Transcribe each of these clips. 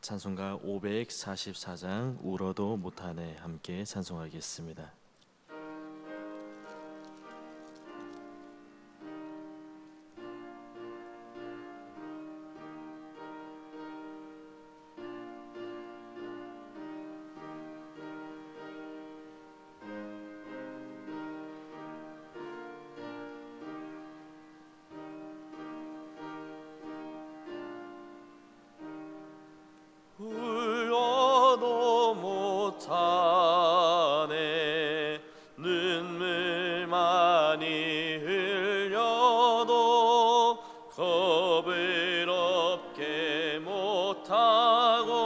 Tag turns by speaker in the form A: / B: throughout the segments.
A: 찬송가 544장 울어도 못하네 함께 찬송하겠습니다.
B: 울어도 못하네 눈물 많이 흘려도 겁을 없게 못하고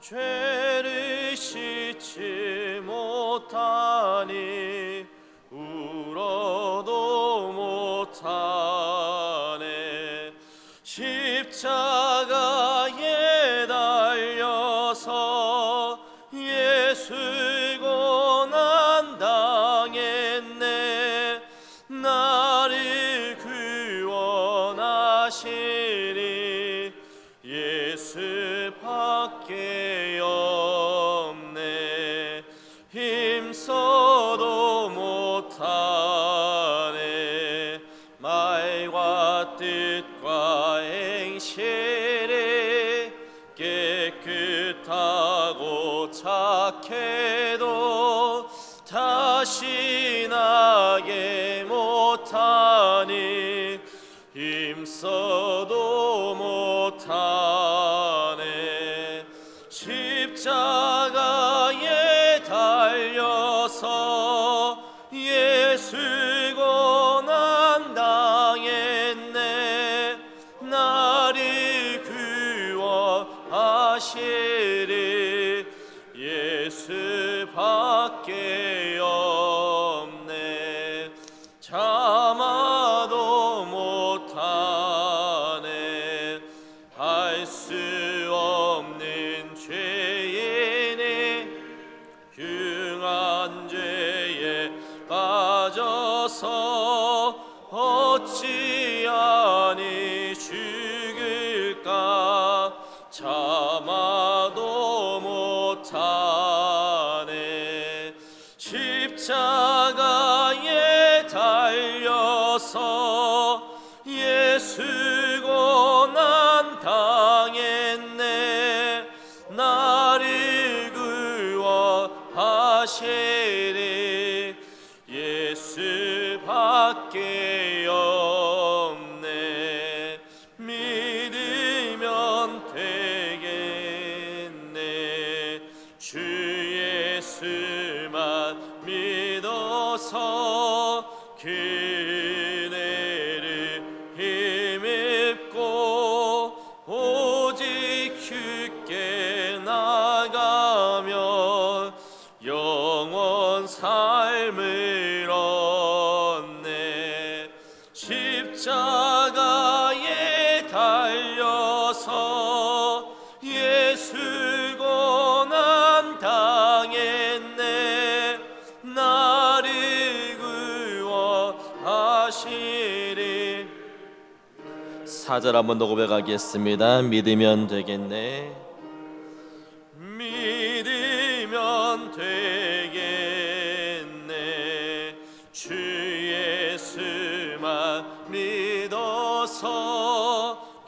B: 죄를 씻지 못하니 울어도 못하네 십자가에 달려서 예수 고난 당했네 나를 구원하시니 예수밖에 없네 힘써도 못하네 말과 뜻과 행실이 깨끗하고 착해도 다시 나게 못하니 힘써도 못하네 십자가에 달려서 예수 고난 당했네 나를 구원하시리 예수밖에 없네 참아도 못하네 할 수 없는 죄인이 흉한 죄에 빠져서 어찌하니 죽을까 참아도 못하네 십자가에 달려서 예수 고난 당했네 나를 구원하시리 예수밖에 없네 믿으면 되겠네 주 예수만 믿어서 그네를 힘입고 오직 주께 나가면 영원 삶을 얻네 십자가에 달려서 예수 고난 당했네 나를 구원하시리
A: 4절 한 번 더 고백하겠습니다. 믿으면 되겠네
B: 믿으면 되겠네 주 예수만 믿어서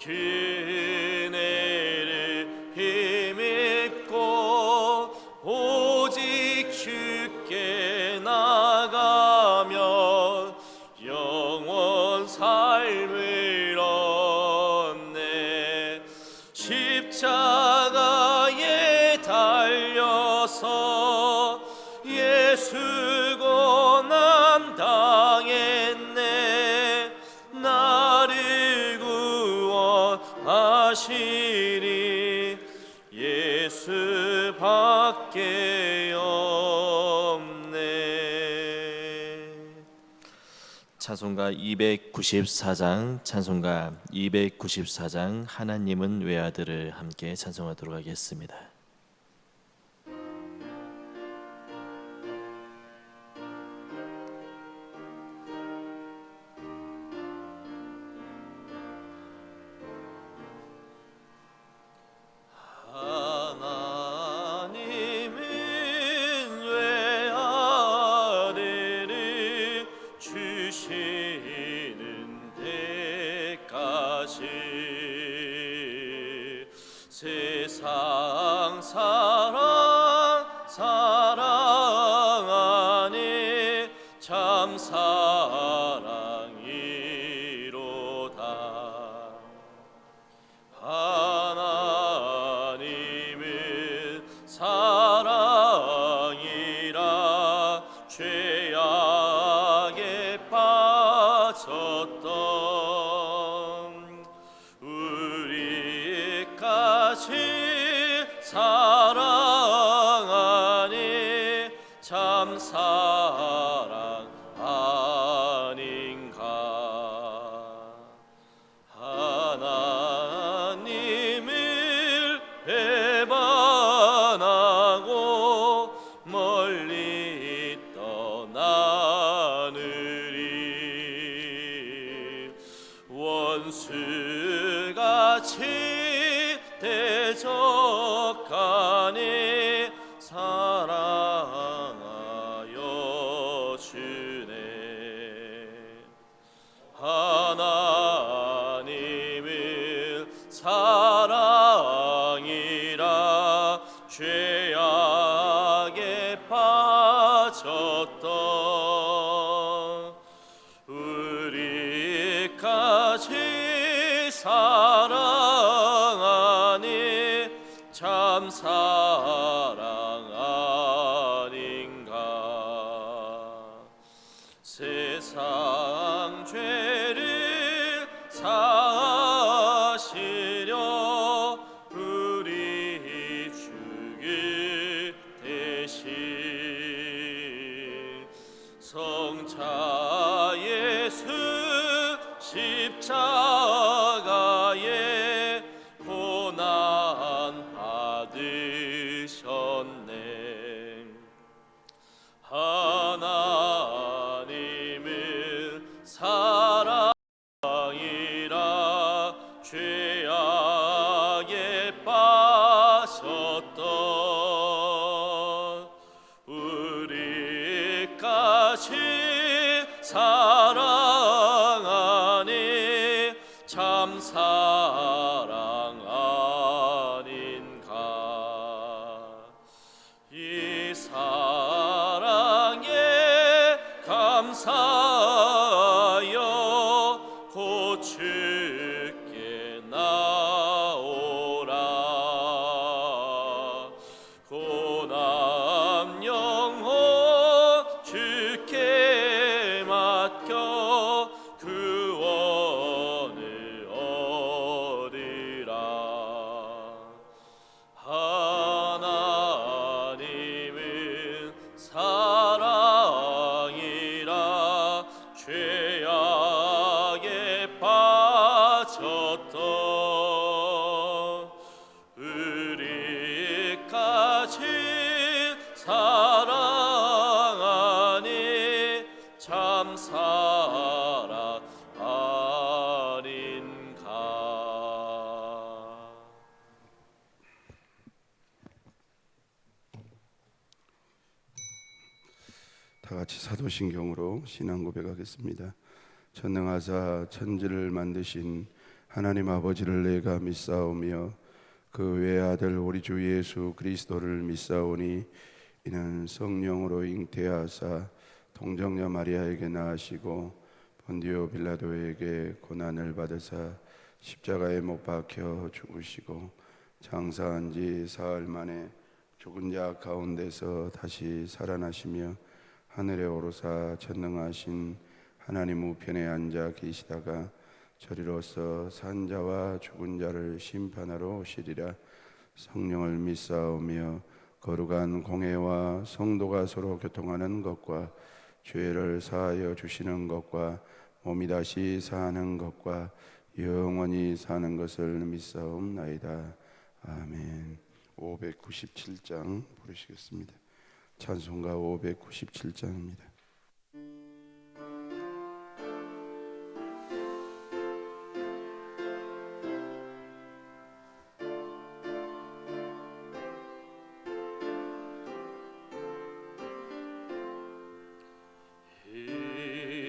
B: 그네를 힘입고 오직 주께 나가면 영원 삶을 얻네 십자가에 달려서 예수 고난 당했네 나를 구원하시리 예수밖에 없네
A: 찬송가 294장 찬송가 294장 하나님은 외아들을 함께 찬송하도록 하겠습니다.
B: 세상 사랑하니 참 사랑이로다. 하나님은 사랑이라 죄악에 빠졌던 우리까지 사랑하니 참 사랑 아닌가. 하나님을 배반하고 멀리 떠나느니 원수같이 대적하니 사랑하여 주네. 하나님은 사랑이라 죄악에 빠졌던 우리까지 사랑하니 참 사랑 아닌가. 세상 죄를 사시려 우리 죽을 대신 성자 예수 십자가에 고난 받으셨네. 하나님은 사랑이라 죄악에 빠졌던 우리까지 사랑하니 참 사랑 아닌가. 이 사랑에 감사하여 곧 주께 나오라. 고난 영혼 주께 맡겨 구원을 얻으라. 하나님은 사랑이라 죄악에 빠졌던 우리까지 사랑하니 참 사랑 아닌가.
C: 다 같이 사도신경으로 신앙 고백하겠습니다. 전능하사 천지를 만드신 하나님 아버지를 내가 믿사오며 그 외아들 우리 주 예수 그리스도를 믿사오니 이는 성령으로 잉태하사 동정녀 마리아에게 낳으시고 본디오 빌라도에게 고난을 받으사 십자가에 못 박혀 죽으시고 장사한 지 사흘 만에 죽은 자 가운데서 다시 살아나시며 하늘에 오르사 전능하신 하나님 우편에 앉아 계시다가 저리로서 산 자와 죽은 자를 심판하러 오시리라. 성령을 믿사오며 거룩한 공회와 성도가 서로 교통하는 것과 죄를 사하여 주시는 것과 몸이 다시 사는 것과 영원히 사는 것을 믿사옵나이다. 아멘. 597장 부르시겠습니다. 찬송가 597장입니다.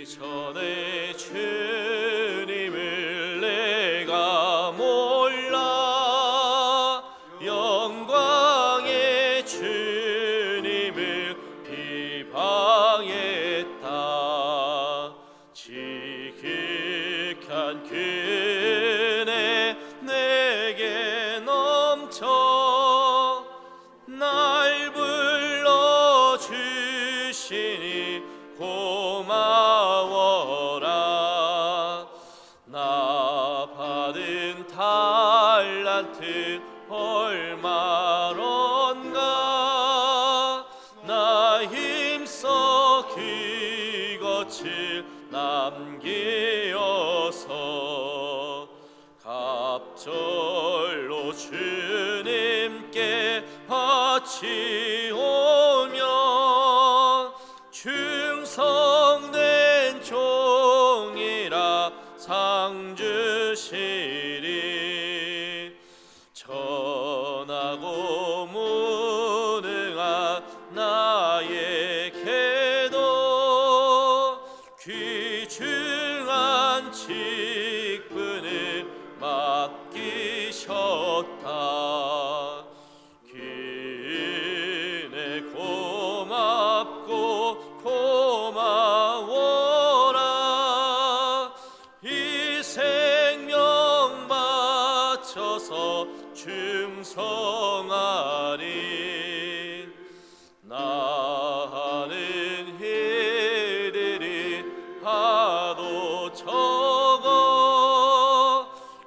B: 이전에 주님을 내가 몰라 말언가 나 힘써 기거칠 남기어서 갑절로 주님께 바치오며 충성된 종이라 상 주시리 전하고 무능한 나에게도 귀중한 직분을 맡기셨다. 기네 고맙고 고마워라. 이 생명 바쳐서 충성하리. 나는 일들이 하도 적어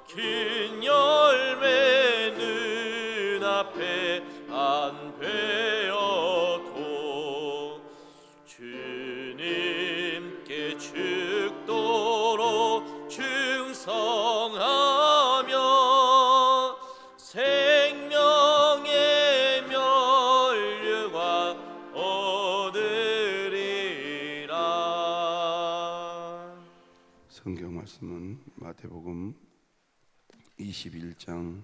B: 긴 열매 눈앞에 안 되어도 주님께 죽도록 충성하며 생명의 면류관 얻으리라.
C: 성경 말씀은 마태복음 21장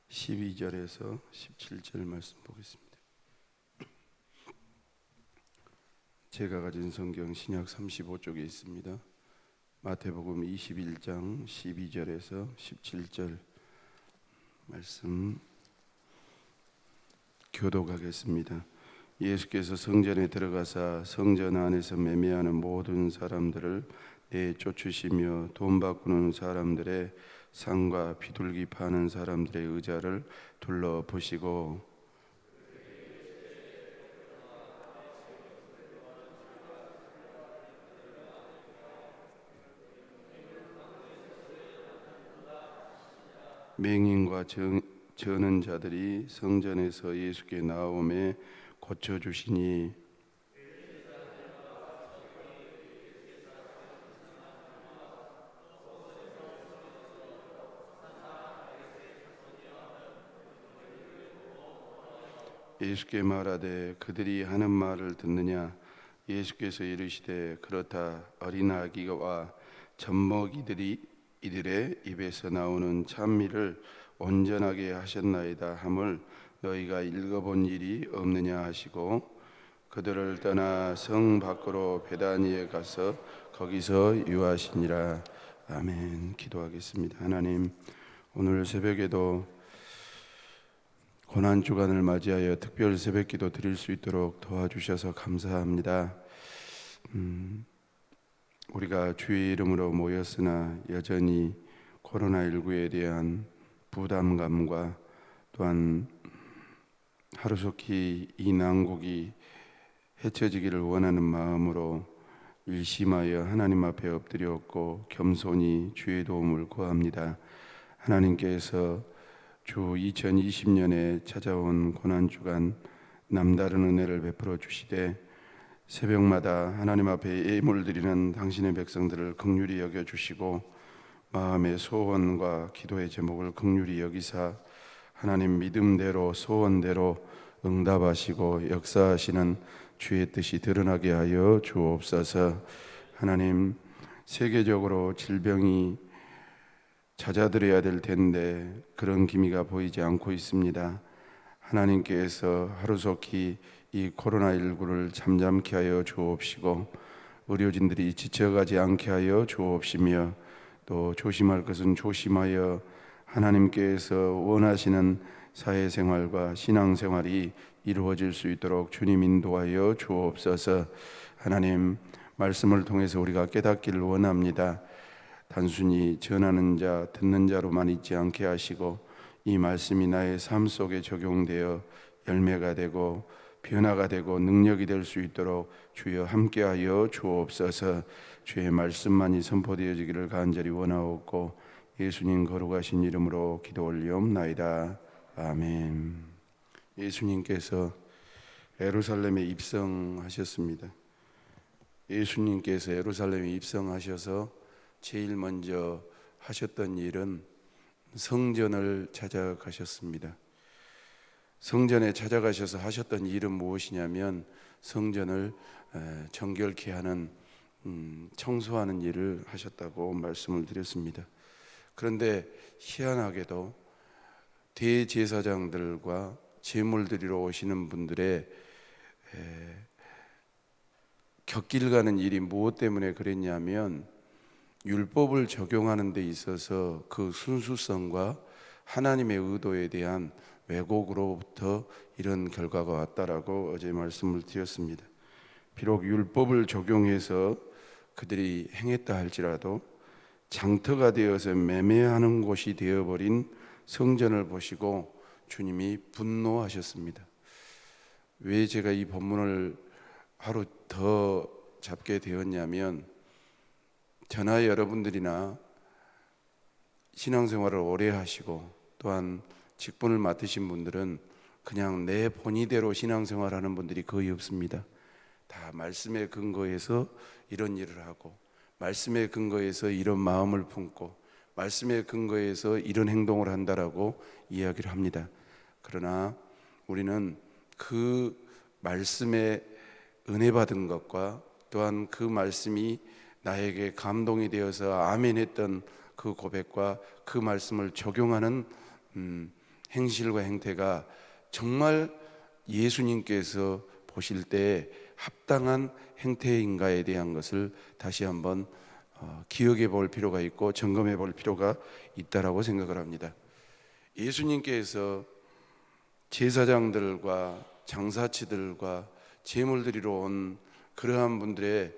C: 12절에서 17절 말씀 보겠습니다. 제가 가진 성경 신약 35쪽에 있습니다. 마태복음 21장 12절에서 17절 말씀 교독하겠습니다. 예수께서 성전에 들어가사 성전 안에서 매매하는 모든 사람들을 내쫓으시며 돈 바꾸는 사람들의 상과 비둘기 파는 사람들의 의자를 둘러보시고 맹인과 저는 자들이 성전에서 예수께 나오매 고쳐주시니 예수께 말하되 그들이 하는 말을 듣느냐. 예수께서 이르시되 그렇다. 어린아기와 젖먹이들이 이들의 입에서 나오는 찬미를 온전하게 하셨나이다 함을 너희가 읽어본 일이 없느냐 하시고 그들을 떠나 성 밖으로 베다니에 가서 거기서 유하시니라. 아멘. 기도하겠습니다. 하나님, 오늘 새벽에도 고난주간을 맞이하여 특별 새벽기도 드릴 수 있도록 도와주셔서 감사합니다. 우리가 주의 이름으로 모였으나 여전히 코로나19에 대한 부담감과 또한 하루속히 이 난국이 헤쳐지기를 원하는 마음으로 일심하여 하나님 앞에 엎드렸고 겸손히 주의 도움을 구합니다. 하나님께서 주 2020년에 찾아온 고난주간 남다른 은혜를 베풀어 주시되 새벽마다 하나님 앞에 예물 드리는 당신의 백성들을 긍휼히 여겨주시고 마음의 소원과 기도의 제목을 긍휼히 여기사 하나님 믿음대로 소원대로 응답하시고 역사하시는 주의 뜻이 드러나게 하여 주옵소서. 하나님, 세계적으로 질병이 잦아들어야 될 텐데 그런 기미가 보이지 않고 있습니다. 하나님께서 하루속히 이 코로나19를 잠잠케 하여 주옵시고 의료진들이 지쳐가지 않게 하여 주옵시며 또 조심할 것은 조심하여 하나님께서 원하시는 사회생활과 신앙생활이 이루어질 수 있도록 주님 인도하여 주옵소서. 하나님, 말씀을 통해서 우리가 깨닫기를 원합니다. 단순히 전하는 자, 듣는 자로만 있지 않게 하시고 이 말씀이 나의 삶 속에 적용되어 열매가 되고 변화가 되고 능력이 될 수 있도록 주여 함께하여 주옵소서. 주의 말씀만이 선포되어지기를 간절히 원하옵고 예수님 거룩하신 이름으로 기도 올리옵나이다. 아멘. 예수님께서 예루살렘에 입성하셨습니다. 예수님께서 예루살렘에 입성하셔서 제일 먼저 하셨던 일은 성전을 찾아가셨습니다. 성전에 찾아가셔서 하셨던 일은 무엇이냐면 성전을 정결케 하는 청소하는 일을 하셨다고 말씀을 드렸습니다. 그런데 희한하게도 대제사장들과 제물 드리러 오시는 분들의 곁길 가는 일이 무엇 때문에 그랬냐면 율법을 적용하는 데 있어서 그 순수성과 하나님의 의도에 대한 왜곡으로부터 이런 결과가 왔다라고 어제 말씀을 드렸습니다. 비록 율법을 적용해서 그들이 행했다 할지라도 장터가 되어서 매매하는 곳이 되어버린 성전을 보시고 주님이 분노하셨습니다. 왜 제가 이 본문을 하루 더 잡게 되었냐면 저나 여러분들이나 신앙생활을 오래 하시고 또한 직분을 맡으신 분들은 그냥 내 본의대로 신앙생활하는 분들이 거의 없습니다. 다 말씀에 근거해서 이런 일을 하고 말씀에 근거해서 이런 마음을 품고 말씀에 근거해서 이런 행동을 한다라고 이야기를 합니다. 그러나 우리는 그 말씀에 은혜 받은 것과 또한 그 말씀이 나에게 감동이 되어서 아멘 했던 그 고백과 그 말씀을 적용하는 행실과 행태가 정말 예수님께서 보실 때 합당한 행태인가에 대한 것을 다시 한번 기억해 볼 필요가 있고 점검해 볼 필요가 있다라고 생각을 합니다. 예수님께서 제사장들과 장사치들과 제물 드리러 온 그러한 분들의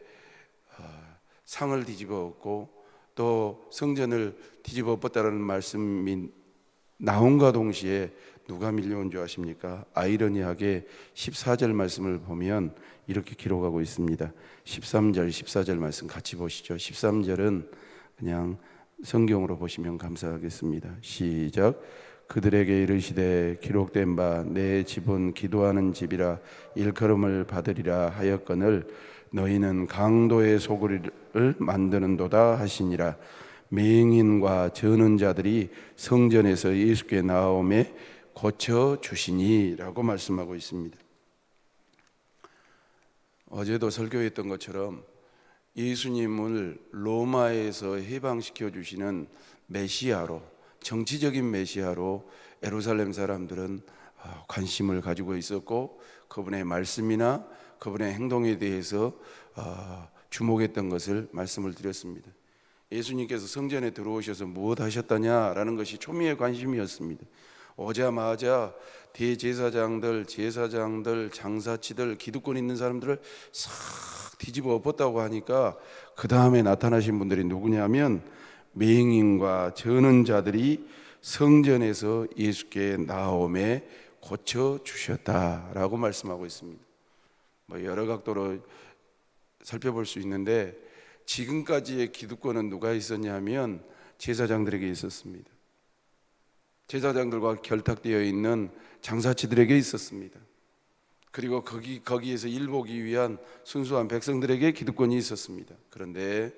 C: 상을 뒤집어 엎고 또 성전을 뒤집어 엎었다는 말씀이 나온과 동시에 누가 밀려온 줄 아십니까? 아이러니하게 14절 말씀을 보면 이렇게 기록하고 있습니다. 13절, 14절 말씀 같이 보시죠. 13절은 그냥 성경으로 보시면 감사하겠습니다. 시작. 그들에게 이르시되 기록된 바 내 집은 기도하는 집이라 일컬음을 받으리라 하였거늘 너희는 강도의 소굴을 만드는도다 하시니라. 맹인과 저는 자들이 성전에서 예수께 나오매 고쳐 주시니라고 말씀하고 있습니다. 어제도 설교했던 것처럼 예수님을 로마에서 해방시켜 주시는 메시아로, 정치적인 메시아로 예루살렘 사람들은 관심을 가지고 있었고 그분의 말씀이나 그분의 행동에 대해서 주목했던 것을 말씀을 드렸습니다. 예수님께서 성전에 들어오셔서 무엇 하셨다냐라는 것이 초미의 관심이었습니다. 오자마자 대제사장들, 제사장들, 장사치들, 기득권 있는 사람들을 싹 뒤집어 엎었다고 하니까 그 다음에 나타나신 분들이 누구냐면 맹인과 저는 자들이 성전에서 예수께 나오매 고쳐 주셨다라고 말씀하고 있습니다. 여러 각도로 살펴볼 수 있는데 지금까지의 기득권은 누가 있었냐면 제사장들에게 있었습니다. 제사장들과 결탁되어 있는 장사치들에게 있었습니다. 그리고 거기에서 일보기 위한 순수한 백성들에게 기득권이 있었습니다. 그런데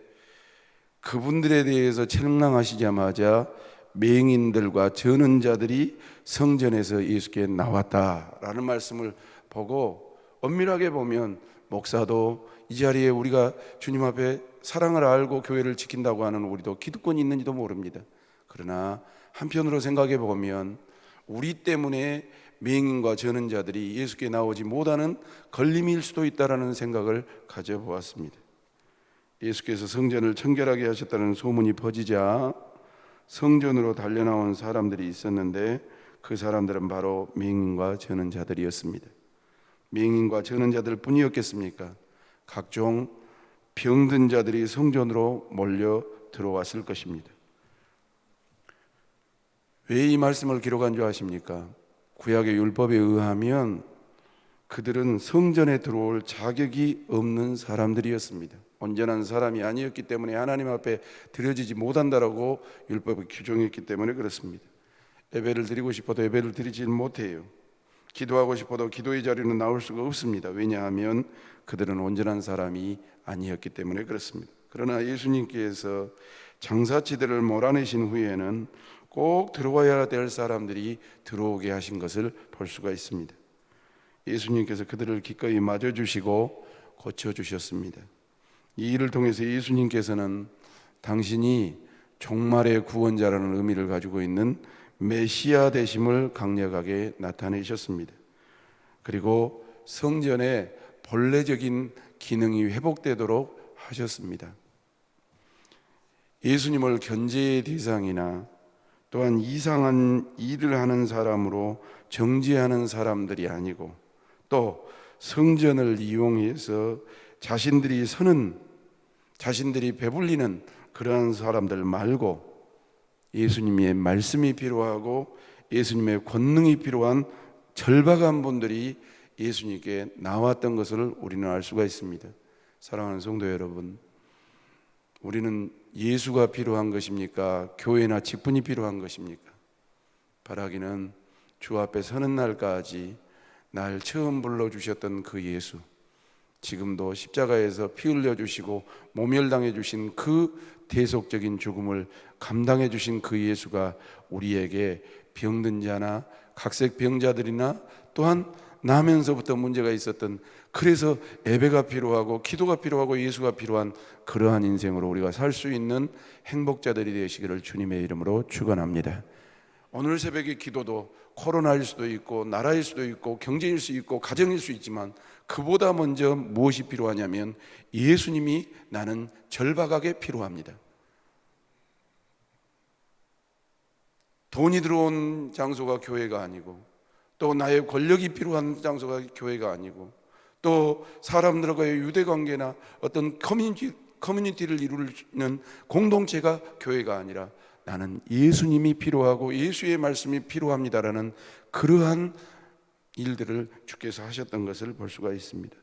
C: 그분들에 대해서 책망하시자마자 맹인들과 저는 자들이 성전에서 예수께 나왔다라는 말씀을 보고 엄밀하게 보면 목사도 이 자리에 우리가 주님 앞에 사랑을 알고 교회를 지킨다고 하는 우리도 기득권이 있는지도 모릅니다. 그러나 한편으로 생각해 보면 우리 때문에 맹인과 저는 자들이 예수께 나오지 못하는 걸림일 수도 있다라는 생각을 가져보았습니다. 예수께서 성전을 청결하게 하셨다는 소문이 퍼지자 성전으로 달려나온 사람들이 있었는데 그 사람들은 바로 맹인과 저는 자들이었습니다. 맹인과 저는 자들 뿐이었겠습니까? 각종 병든 자들이 성전으로 몰려 들어왔을 것입니다. 왜 이 말씀을 기록한 줄 아십니까? 구약의 율법에 의하면 그들은 성전에 들어올 자격이 없는 사람들이었습니다. 온전한 사람이 아니었기 때문에 하나님 앞에 드려지지 못한다라고 율법이 규정했기 때문에 그렇습니다. 예배를 드리고 싶어도 예배를 드리지 못해요. 기도하고 싶어도 기도의 자리는 나올 수가 없습니다. 왜냐하면 그들은 온전한 사람이 아니었기 때문에 그렇습니다. 그러나 예수님께서 장사치들을 몰아내신 후에는 꼭 들어와야 될 사람들이 들어오게 하신 것을 볼 수가 있습니다. 예수님께서 그들을 기꺼이 맞아주시고 고쳐주셨습니다. 이 일을 통해서 예수님께서는 당신이 종말의 구원자라는 의미를 가지고 있는 메시아 되심을 강력하게 나타내셨습니다. 그리고 성전의 본래적인 기능이 회복되도록 하셨습니다. 예수님을 견제의 대상이나 또한 이상한 일을 하는 사람으로 정죄하는 사람들이 아니고 또 성전을 이용해서 자신들이 배불리는 그러한 사람들 말고 예수님의 말씀이 필요하고 예수님의 권능이 필요한 절박한 분들이 예수님께 나왔던 것을 우리는 알 수가 있습니다. 사랑하는 성도 여러분, 우리는 예수가 필요한 것입니까? 교회나 직분이 필요한 것입니까? 바라기는 주 앞에 서는 날까지 날 처음 불러주셨던 그 예수, 지금도 십자가에서 피 흘려주시고 모멸당해 주신 그 대속적인 죽음을 감당해 주신 그 예수가 우리에게 병든 자나 각색 병자들이나 또한 나면서부터 문제가 있었던, 그래서 예배가 필요하고 기도가 필요하고 예수가 필요한 그러한 인생으로 우리가 살 수 있는 행복자들이 되시기를 주님의 이름으로 축원합니다. 오늘 새벽의 기도도 코로나일 수도 있고 나라일 수도 있고 경제일 수 있고 가정일 수 있지만 그보다 먼저 무엇이 필요하냐면 예수님이 나는 절박하게 필요합니다. 돈이 들어온 장소가 교회가 아니고 또 나의 권력이 필요한 장소가 교회가 아니고 또 사람들과의 유대관계나 어떤 커뮤니티를 이루는 공동체가 교회가 아니라 나는 예수님이 필요하고 예수의 말씀이 필요합니다라는 그러한 일들을 주께서 하셨던 것을 볼 수가 있습니다.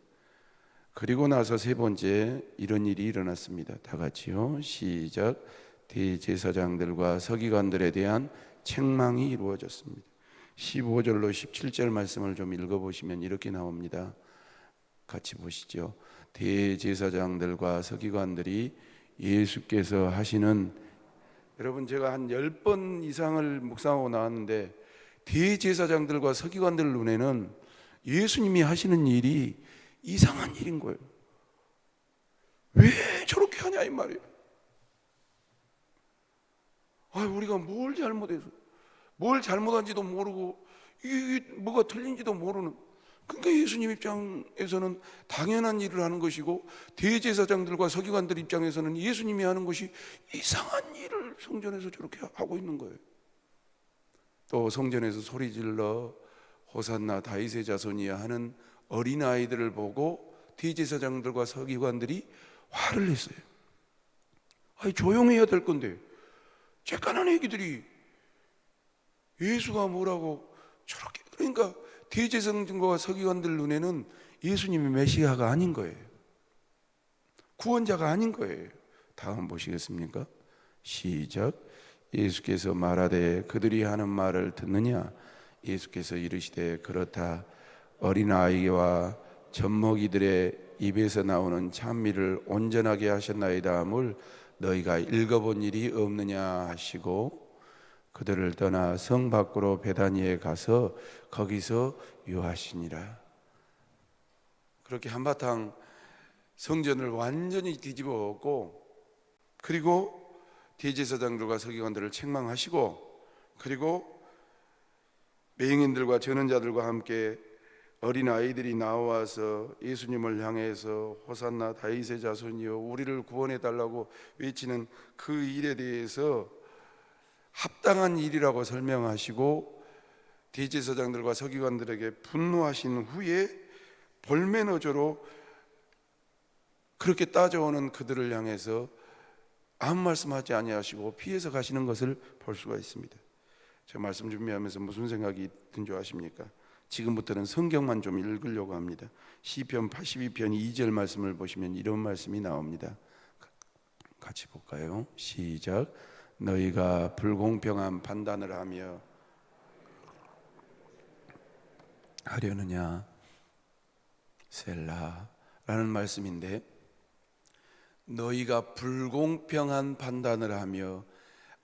C: 그리고 나서 세 번째 이런 일이 일어났습니다. 다 같이요. 시작. 대제사장들과 서기관들에 대한 책망이 이루어졌습니다. 15절로 17절 말씀을 좀 읽어보시면 이렇게 나옵니다. 같이 보시죠. 대제사장들과 서기관들이 예수께서 하시는, 여러분 제가 한 10번 이상을 묵상하고 나왔는데 대제사장들과 서기관들 눈에는 예수님이 하시는 일이 이상한 일인 거예요. 왜 저렇게 하냐 이 말이에요. 우리가 뭘 잘못해서 뭘 잘못한지도 모르고 이게 뭐가 틀린지도 모르는, 그러니까 예수님 입장에서는 당연한 일을 하는 것이고 대제사장들과 서기관들 입장에서는 예수님이 하는 것이 이상한 일을 성전에서 저렇게 하고 있는 거예요. 또 성전에서 소리질러 호산나 다윗의 자손이야 하는 어린아이들을 보고 대제사장들과 서기관들이 화를 냈어요. 조용해야 될 건데 쬐깐한 애기들이 예수가 뭐라고 저렇게, 그러니까 대제사장과 서기관들 눈에는 예수님이 메시아가 아닌 거예요. 구원자가 아닌 거예요. 다음 보시겠습니까? 시작. 예수께서 말하되 그들이 하는 말을 듣느냐? 예수께서 이르시되 그렇다. 어린아이와 젖먹이들의 입에서 나오는 찬미를 온전하게 하셨나이다 함을 너희가 읽어본 일이 없느냐 하시고 그들을 떠나 성 밖으로 베다니에 가서 거기서 유하시니라. 그렇게 한바탕 성전을 완전히 뒤집어 엎고 그리고 대제사장들과 서기관들을 책망하시고 그리고 맹인들과 전원자들과 함께 어린아이들이 나와서 예수님을 향해서 호산나 다윗의 자손이여 우리를 구원해 달라고 외치는 그 일에 대해서 합당한 일이라고 설명하시고 대제사장들과 서기관들에게 분노하신 후에 볼매너저로 그렇게 따져오는 그들을 향해서 아무 말씀하지 아니하시고 피해서 가시는 것을 볼 수가 있습니다. 제가 말씀 준비하면서 무슨 생각이 든 줄 아십니까? 지금부터는 성경만 좀 읽으려고 합니다. 시편 82편 2절 말씀을 보시면 이런 말씀이 나옵니다. 같이 볼까요? 시작. 너희가 불공평한 판단을 하며 하려느냐? 셀라라는 말씀인데, 너희가 불공평한 판단을 하며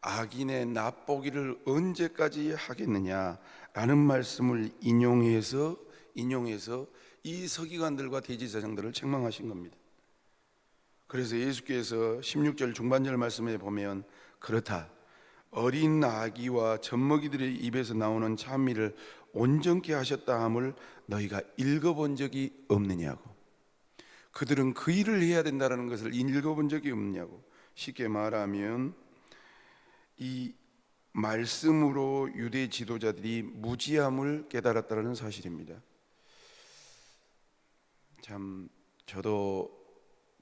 C: 악인의 납보기를 언제까지 하겠느냐? 라는 말씀을 인용해서 이 서기관들과 대제사장들을 책망하신 겁니다. 그래서 예수께서 16절 중반절 말씀에 보면, 그렇다, 어린 아기와 젖먹이들의 입에서 나오는 찬미를 온전케 하셨다 함을 너희가 읽어본 적이 없느냐고. 그들은 그 일을 해야 된다는 것을 읽어본 적이 없느냐고. 쉽게 말하면 이 말씀으로 유대 지도자들이 무지함을 깨달았다는 사실입니다. 참 저도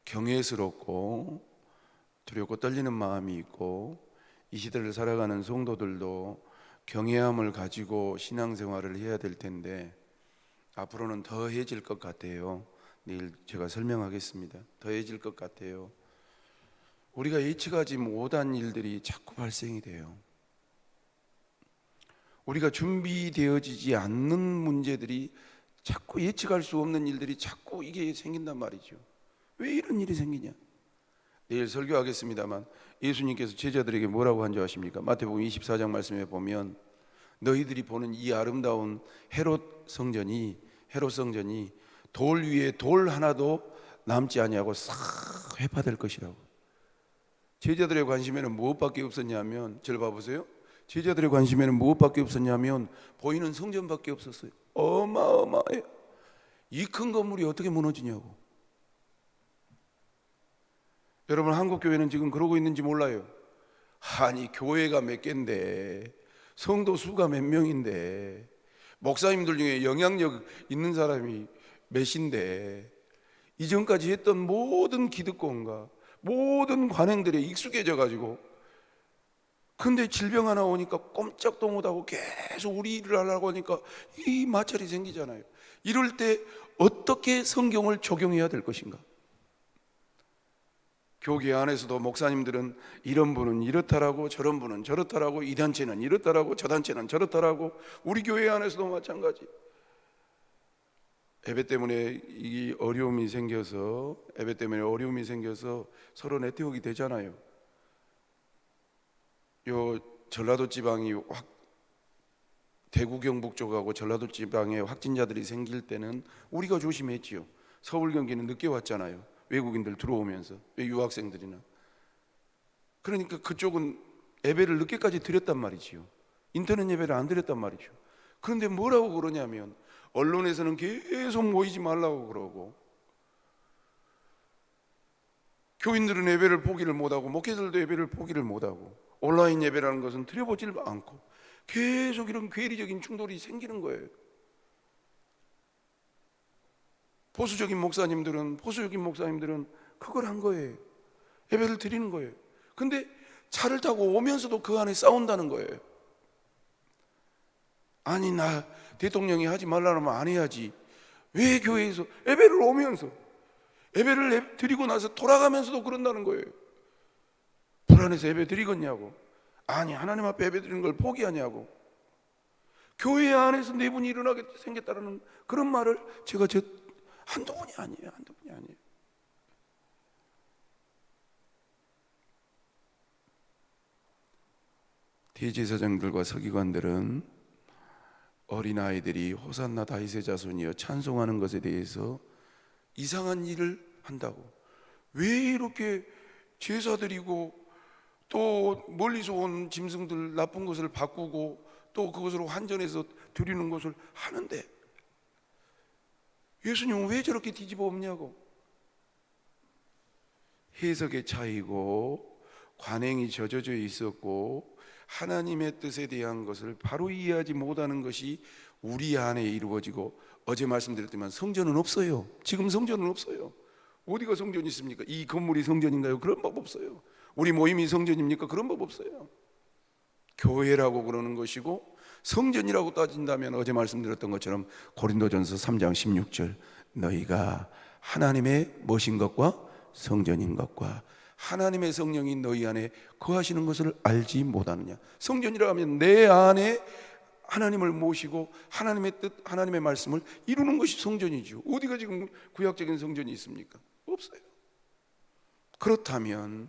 C: 경외스럽고 두렵고 떨리는 마음이 있고, 이 시대를 살아가는 성도들도 경외함을 가지고 신앙생활을 해야 될 텐데 앞으로는 더해질 것 같아요. 내일 제가 설명하겠습니다. 더해질 것 같아요. 우리가 예측하지 못한 일들이 자꾸 발생이 돼요. 우리가 준비되어지지 않는 문제들이 자꾸, 예측할 수 없는 일들이 자꾸 이게 생긴단 말이죠. 왜 이런 일이 생기냐? 내일 설교하겠습니다만 예수님께서 제자들에게 뭐라고 한 줄 아십니까? 마태복음 24장 말씀에 보면, 너희들이 보는 이 아름다운 헤롯 성전이 돌 위에 돌 하나도 남지 아니하고 싹 회파될 것이라고. 제자들의 관심에는 무엇밖에 없었냐면, 저를 봐보세요. 제자들의 관심에는 무엇밖에 없었냐면 보이는 성전밖에 없었어요. 어마어마해요. 이 큰 건물이 어떻게 무너지냐고. 여러분, 한국 교회는 지금 그러고 있는지 몰라요. 아니, 교회가 몇 개인데, 성도 수가 몇 명인데, 목사님들 중에 영향력 있는 사람이 몇인데, 이전까지 했던 모든 기득권과 모든 관행들에 익숙해져 가지고, 근데 질병 하나 오니까 꼼짝도 못하고 계속 우리 일을 하려고 하니까 이 마찰이 생기잖아요. 이럴 때 어떻게 성경을 적용해야 될 것인가? 교계 안에서도 목사님들은 이런 분은 이렇다라고, 저런 분은 저렇다라고, 이 단체는 이렇다라고, 저 단체는 저렇다라고. 우리 교회 안에서도 마찬가지. 예배 때문에 어려움이 생겨서 서로 네트워크가 되잖아요. 요 전라도 지방이 대구 경북 쪽하고 전라도 지방에 확진자들이 생길 때는 우리가 조심했지요. 서울 경기는 늦게 왔잖아요. 외국인들 들어오면서, 유학생들이나. 그러니까 그쪽은 예배를 늦게까지 드렸단 말이지요. 인터넷 예배를 안 드렸단 말이죠. 그런데 뭐라고 그러냐면, 언론에서는 계속 모이지 말라고 그러고, 교인들은 예배를 포기를 못하고, 목회자들도 예배를 포기를 못하고, 온라인 예배라는 것은 드려보질 않고, 계속 이런 괴리적인 충돌이 생기는 거예요. 보수적인 목사님들은 그걸 한 거예요. 예배를 드리는 거예요. 근데 차를 타고 오면서도 그 안에 싸운다는 거예요. 아니, 나 대통령이 하지 말라면 안 해야지. 왜 교회에서 예배를 오면서, 예배를 드리고 나서 돌아가면서도 그런다는 거예요. 불안해서 예배 드리겠냐고. 아니, 하나님 앞에 예배 드리는 걸 포기하냐고. 교회 안에서 내분이 일어나게 생겼다는 그런 말을 제가 한두 분이 아니에요. 대제사장들과 서기관들은 어린아이들이 호산나 다윗의 자손이여 찬송하는 것에 대해서 이상한 일을 한다고. 왜 이렇게 제사드리고 또 멀리서 온 짐승들 나쁜 것을 바꾸고 또 그것으로 환전해서 드리는 것을 하는데 예수님은 왜 저렇게 뒤집어 엎냐고. 해석의 차이고 관행이 젖어져 있었고 하나님의 뜻에 대한 것을 바로 이해하지 못하는 것이 우리 안에 이루어지고, 어제 말씀드렸지만 성전은 없어요. 지금 성전은 없어요. 어디가 성전이 있습니까? 이 건물이 성전인가요? 그런 법 없어요. 우리 모임이 성전입니까? 그런 법 없어요. 교회라고 그러는 것이고, 성전이라고 따진다면 어제 말씀드렸던 것처럼 고린도전서 3장 16절, 너희가 하나님의 뭐신 것과 성전인 것과 하나님의 성령이 너희 안에 거하시는 것을 알지 못하느냐. 성전이라 하면 내 안에 하나님을 모시고 하나님의 뜻, 하나님의 말씀을 이루는 것이 성전이죠. 어디가 지금 구약적인 성전이 있습니까? 없어요. 그렇다면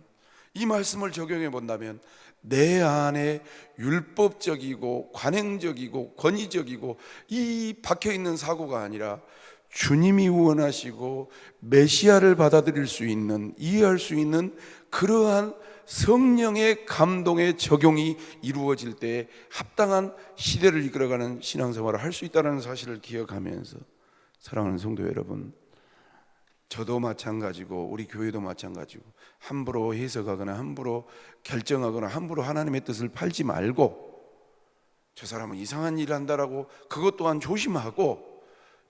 C: 이 말씀을 적용해 본다면 내 안에 율법적이고 관행적이고 권위적이고 이 박혀있는 사고가 아니라 주님이 원하시고 메시아를 받아들일 수 있는, 이해할 수 있는 그러한 성령의 감동의 적용이 이루어질 때 합당한 시대를 이끌어가는 신앙생활을 할 수 있다는 사실을 기억하면서, 사랑하는 성도 여러분, 저도 마찬가지고 우리 교회도 마찬가지고 함부로 해석하거나 함부로 결정하거나 함부로 하나님의 뜻을 팔지 말고, 저 사람은 이상한 일을 한다라고 그것 또한 조심하고,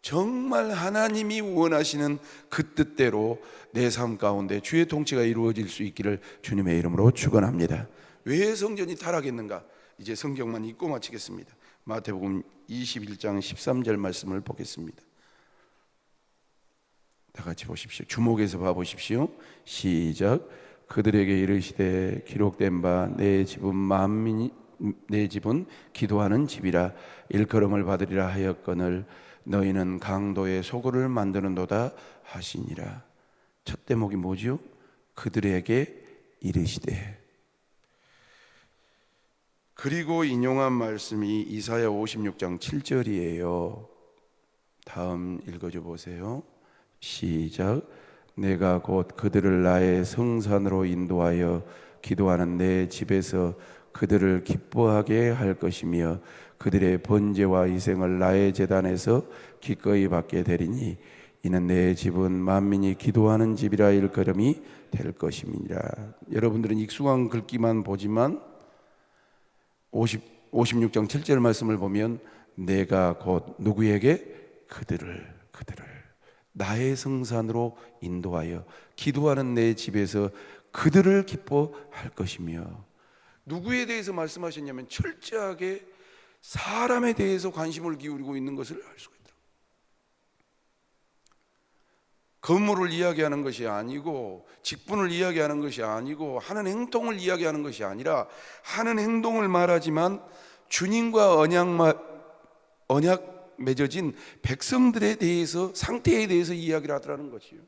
C: 정말 하나님이 원하시는 그 뜻대로 내 삶 가운데 주의 통치가 이루어질 수 있기를 주님의 이름으로 축원합니다. 왜 성전이 타락했는가? 이제 성경만 읽고 마치겠습니다. 마태복음 21장 13절 말씀을 보겠습니다. 다 같이 보십시오. 주목해서 봐보십시오. 시작. 그들에게 이르시되 기록된 바 내 집은 만민이 내 집은 기도하는 집이라 일컬음을 받으리라 하였거늘 너희는 강도의 소굴을 만드는도다 하시니라. 첫 대목이 뭐죠? 그들에게 이르시되. 그리고 인용한 말씀이 이사야 56장 7절이에요. 다음 읽어줘 보세요. 시작. 내가 곧 그들을 나의 성산으로 인도하여 기도하는 내 집에서 그들을 기뻐하게 할 것이며 그들의 번제와 희생을 나의 제단에서 기꺼이 받게 되리니 이는 내 집은 만민이 기도하는 집이라 일컬음이 될 것임이니라. 여러분들은 익숙한 글귀만 보지만 56장 7절 말씀을 보면 내가 곧 누구에게? 그들을 나의 성산으로 인도하여 기도하는 내 집에서 그들을 기뻐할 것이며, 누구에 대해서 말씀하셨냐면 철저하게 사람에 대해서 관심을 기울이고 있는 것을 알 수가 있다. 건물을 이야기하는 것이 아니고 직분을 이야기하는 것이 아니고 하는 행동을 이야기하는 것이 아니라 하는 행동을 말하지만 주님과 언약 맺어진 백성들에 대해서, 상태에 대해서 이야기를 하더라는 것이요.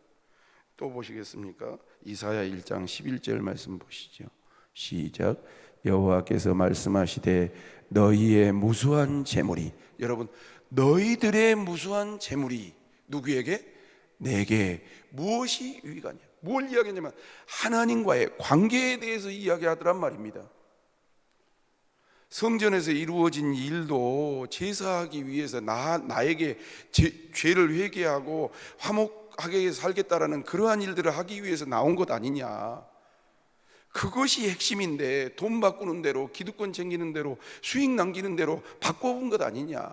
C: 또 보시겠습니까? 이사야 1장 11절 말씀 보시죠. 시작. 여호와께서 말씀하시되 너희의 무수한 재물이, 여러분 너희들의 무수한 재물이 누구에게? 내게 무엇이 유익하냐? 뭘 이야기하냐면 하나님과의 관계에 대해서 이야기하더란 말입니다. 성전에서 이루어진 일도 제사하기 위해서 나에게 죄를 회개하고 화목하게 살겠다라는 그러한 일들을 하기 위해서 나온 것 아니냐. 그것이 핵심인데 돈 바꾸는 대로, 기득권 챙기는 대로, 수익 남기는 대로 바꿔본 것 아니냐.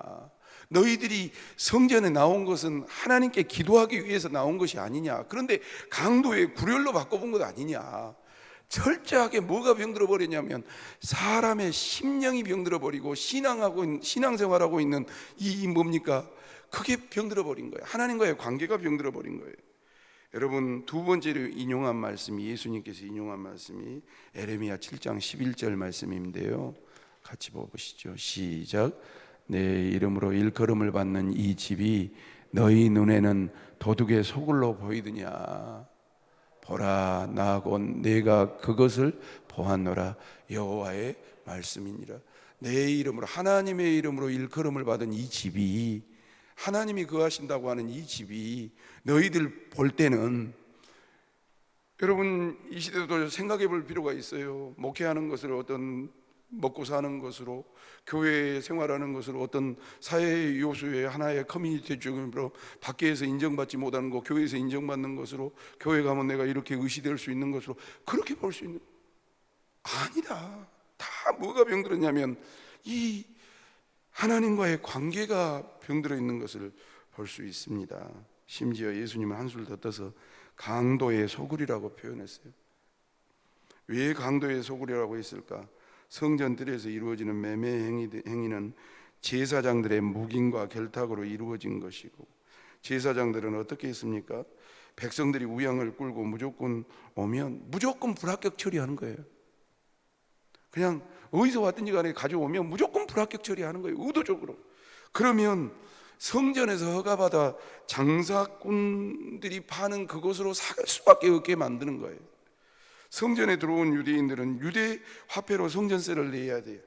C: 너희들이 성전에 나온 것은 하나님께 기도하기 위해서 나온 것이 아니냐. 그런데 강도의 구렬로 바꿔본 것 아니냐. 철저하게 뭐가 병들어 버리냐면 사람의 심령이 병들어 버리고 신앙생활하고 있는 이 뭡니까? 그게 병들어 버린 거예요. 하나님과의 관계가 병들어 버린 거예요. 여러분, 두 번째로 인용한 말씀이, 예수님께서 인용한 말씀이 에레미야 7장 11절 말씀인데요. 같이 보시죠. 시작. 내 이름으로 일컬음을 받는 이 집이 너희 눈에는 도둑의 소굴로 보이느냐. 보라, 나 곧 내가 그것을 보았노라. 여호와의 말씀이니라. 내 이름으로, 하나님의 이름으로 일컬음을 받은 이 집이, 하나님이 거하신다고 하는 이 집이 너희들 볼 때는, 여러분 이 시대도 생각해 볼 필요가 있어요. 목회하는 것을 어떤 먹고 사는 것으로, 교회 생활하는 것으로, 어떤 사회 요소의 하나의 커뮤니티 중으로 밖에서 인정받지 못하는 것, 교회에서 인정받는 것으로, 교회 가면 내가 이렇게 의시될 수 있는 것으로 그렇게 볼 수 있는, 아니다. 다 뭐가 병들었냐면 이 하나님과의 관계가 병들어 있는 것을 볼 수 있습니다. 심지어 예수님은 한술 더 떠서 강도의 소굴이라고 표현했어요. 왜 강도의 소굴이라고 했을까? 성전들에서 이루어지는 매매 행위는 제사장들의 묵인과 결탁으로 이루어진 것이고, 제사장들은 어떻게 했습니까? 백성들이 우양을 끌고 무조건 오면 무조건 불합격 처리하는 거예요. 그냥 어디서 왔든지 간에 가져오면 무조건 불합격 처리하는 거예요, 의도적으로. 그러면 성전에서 허가받아 장사꾼들이 파는 그것으로 살 수밖에 없게 만드는 거예요. 성전에 들어온 유대인들은 유대 화폐로 성전세를 내야 돼요.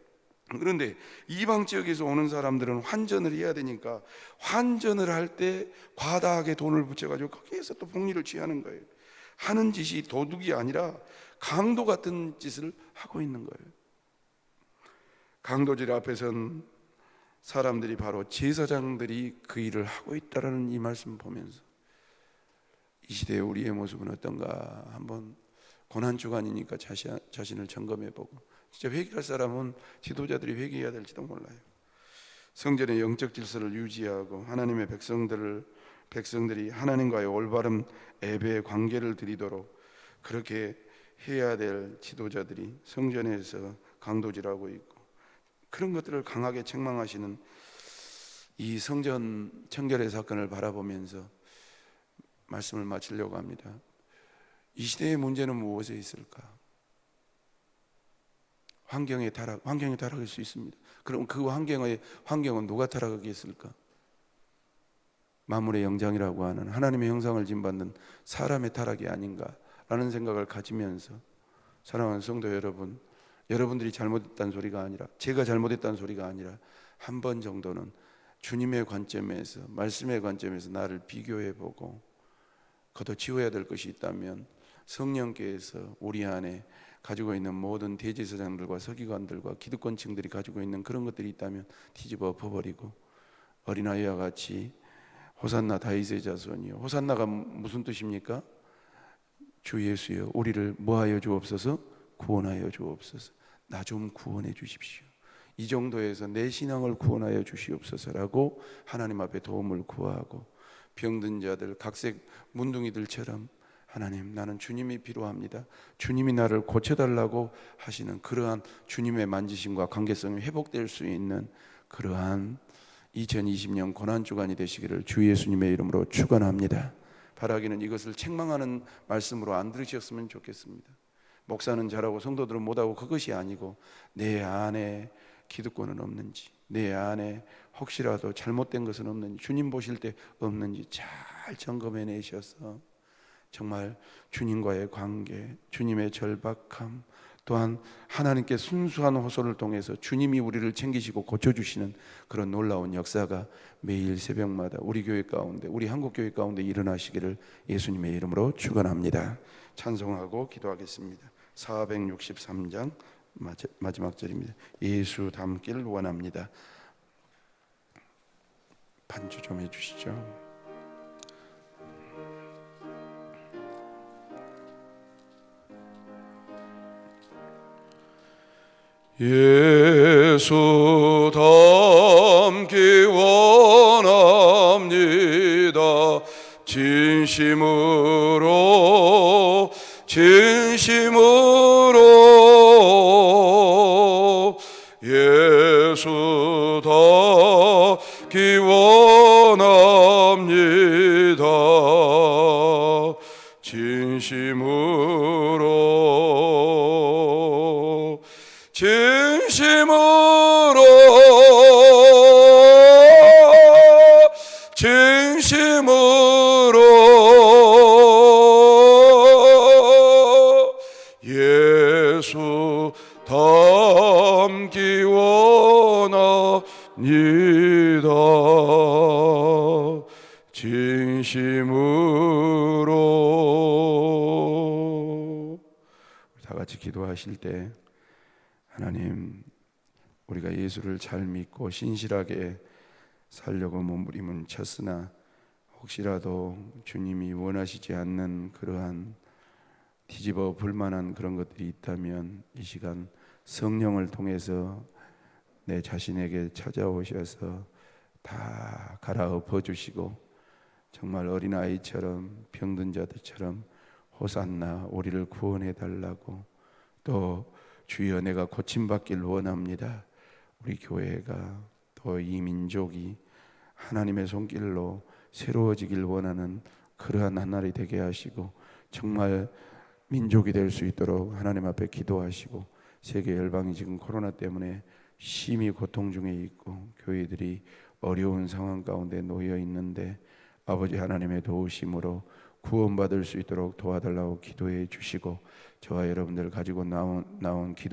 C: 그런데 이방 지역에서 오는 사람들은 환전을 해야 되니까 환전을 할 때 과다하게 돈을 붙여가지고 거기에서 또 복리를 취하는 거예요. 하는 짓이 도둑이 아니라 강도 같은 짓을 하고 있는 거예요. 강도질 앞에선 사람들이 바로 제사장들이 그 일을 하고 있다라는 이 말씀 보면서 이 시대의 우리의 모습은 어떤가 한번 고난주간이니까 자신을 점검해보고, 진짜 회개할 사람은 지도자들이 회개해야 될지도 몰라요. 성전의 영적 질서를 유지하고 하나님의 백성들이 하나님과의 올바른 예배의 관계를 드리도록 그렇게 해야 될 지도자들이 성전에서 강도질하고 있고, 그런 것들을 강하게 책망하시는 이 성전 청결의 사건을 바라보면서 말씀을 마치려고 합니다. 이 시대의 문제는 무엇에 있을까? 환경이 타락할 수 있습니다. 그럼 그 환경은 누가 타락하겠을까? 만물의 영장이라고 하는 하나님의 형상을 짐받는 사람의 타락이 아닌가라는 생각을 가지면서, 사랑하는 성도 여러분, 여러분들이 잘못했다는 소리가 아니라, 제가 잘못했다는 소리가 아니라 한 번 정도는 주님의 관점에서, 말씀의 관점에서 나를 비교해보고 걷어치워야 될 것이 있다면 성령께서 우리 안에 가지고 있는 모든 대제사장들과 서기관들과 기득권층들이 가지고 있는 그런 것들이 있다면 뒤집어 엎어버리고, 어린아이와 같이 호산나 다윗의 자손이요, 호산나가 무슨 뜻입니까? 주 예수여 우리를 뭐하여 주옵소서? 구원하여 주옵소서. 나 좀 구원해 주십시오. 이 정도에서 내 신앙을 구원하여 주시옵소서라고 하나님 앞에 도움을 구하고, 병든 자들, 각색 문둥이들처럼 하나님, 나는 주님이 필요합니다, 주님이 나를 고쳐달라고 하시는 그러한 주님의 만지심과 관계성이 회복될 수 있는 그러한 2020년 고난주간이 되시기를 주 예수님의 이름으로 축원합니다. 바라기는 이것을 책망하는 말씀으로 안 들으셨으면 좋겠습니다. 목사는 잘하고 성도들은 못하고 그것이 아니고, 내 안에 기득권은 없는지, 내 안에 혹시라도 잘못된 것은 없는지, 주님 보실 때 없는지 잘 점검해내셔서 정말 주님과의 관계, 주님의 절박함, 또한 하나님께 순수한 호소를 통해서 주님이 우리를 챙기시고 고쳐주시는 그런 놀라운 역사가 매일 새벽마다 우리 교회 가운데, 우리 한국교회 가운데 일어나시기를 예수님의 이름으로 축원합니다. 찬송하고 기도하겠습니다. 463장 마지막 절입니다. 예수 닮길 원합니다. 반주 좀 해주시죠. 예수 닮기 원합니다. 진심으로 예수 닮기 원합니다. 예수 닮기 원합니다. 진심으로. 다 같이 기도하실 때, 하나님, 우리가 예수를 잘 믿고 신실하게 살려고 몸부림은 쳤으나 혹시라도 주님이 원하시지 않는 그러한 뒤집어 볼만한 그런 것들이 있다면 이 시간 성령을 통해서 내 자신에게 찾아오셔서 다 갈아엎어 주시고, 정말 어린아이처럼 병든 자들처럼 호산나 우리를 구원해 달라고, 또 주여 내가 고침받길 원합니다, 우리 교회가 또 이 민족이 하나님의 손길로 새로워지길 원하는 그러한 한날이 되게 하시고, 정말 민족이 될 수 있도록 하나님 앞에 기도하시고 세계 열방이 지금 코로나 때문에 심히 고통 중에 있고 교회들이 어려운 상황 가운데 놓여 있는데 아버지 하나님의 도우심으로 구원받을 수 있도록 도와달라고 기도해 주시고 저와 여러분들 가지고 나온 기도